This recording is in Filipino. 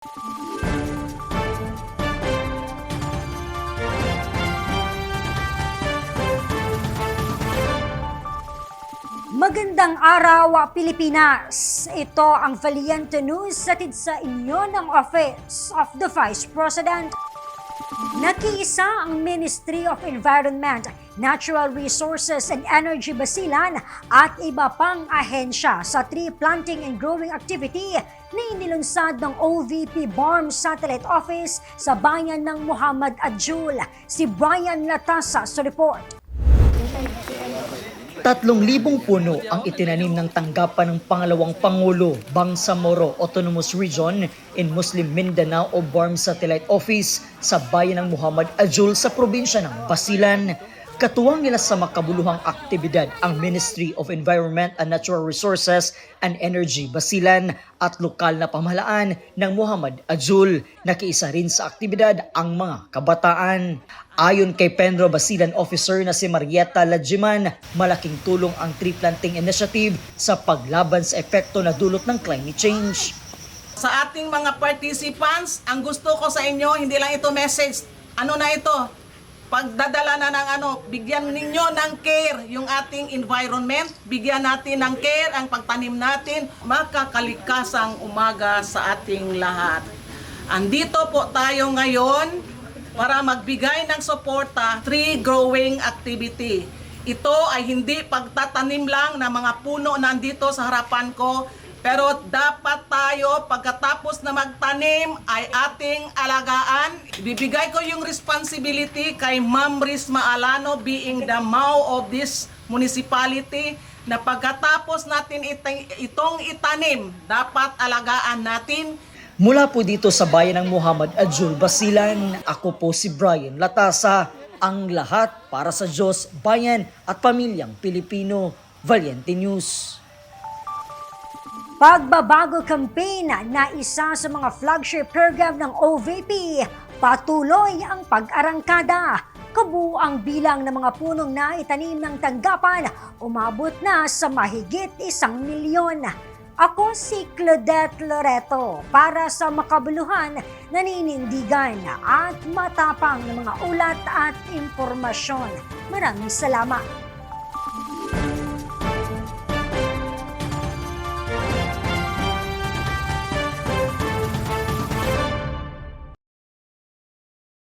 Magandang araw, Pilipinas! Ito ang Valiente News hatid sa inyo ng Office of the Vice President. Nakiisa ang Ministry of Environment, Natural Resources and Energy Basilan at iba pang ahensya sa tree planting and growing activity na inilunsad ng OVP BARM Satellite Office sa bayan ng Muhammad Adjul. Si Brian Latasa sa report. 3,000 puno ang itinanim ng tanggapan ng pangalawang Pangulo, Bangsamoro Autonomous Region in Muslim Mindanao o BARM Satellite Office sa bayan ng Muhammad Adjul sa probinsya ng Basilan. Katuwang nila sa makabuluhang aktibidad ang Ministry of Environment and Natural Resources and Energy Basilan at lokal na pamahalaan ng Muhammad Adjul. Nakiisa rin sa aktibidad ang mga kabataan. Ayon kay Penro Basilan Officer na si Marieta Lajiman, malaking tulong ang tree planting initiative sa paglaban sa epekto na dulot ng climate change. Sa ating mga participants, ang gusto ko sa inyo, hindi lang ito message. Ano na ito? Pagdadala na ng bigyan ninyo ng care yung ating environment, bigyan natin ng care ang pagtanim natin, makakalikasang umaga sa ating lahat. Andito po tayo ngayon para magbigay ng suporta, tree growing activity. Ito ay hindi pagtatanim lang ng mga puno nandito sa harapan ko, pero dapat tayo pagkatapos na magtanim ay ating alagaan. Ibibigay ko yung responsibility kay Ma'am Risma Alano being the MAO of this municipality na pagkatapos natin itong itanim, dapat alagaan natin. Mula po dito sa bayan ng Muhammad Adjul, Basilan, ako po si Brian Latasa, ang lahat para sa Diyos, bayan at pamilyang Pilipino. Valiente News. Pagbabago campaign na isa sa mga flagship program ng OVP, patuloy ang pag-arangkada. Kabuuang bilang ng mga punong na itanim ng tanggapan, umabot na sa mahigit 1,000,000. Ako si Claudette Loreto para sa makabuluhan, naninindigan at matapang ng mga ulat at impormasyon. Maraming salamat.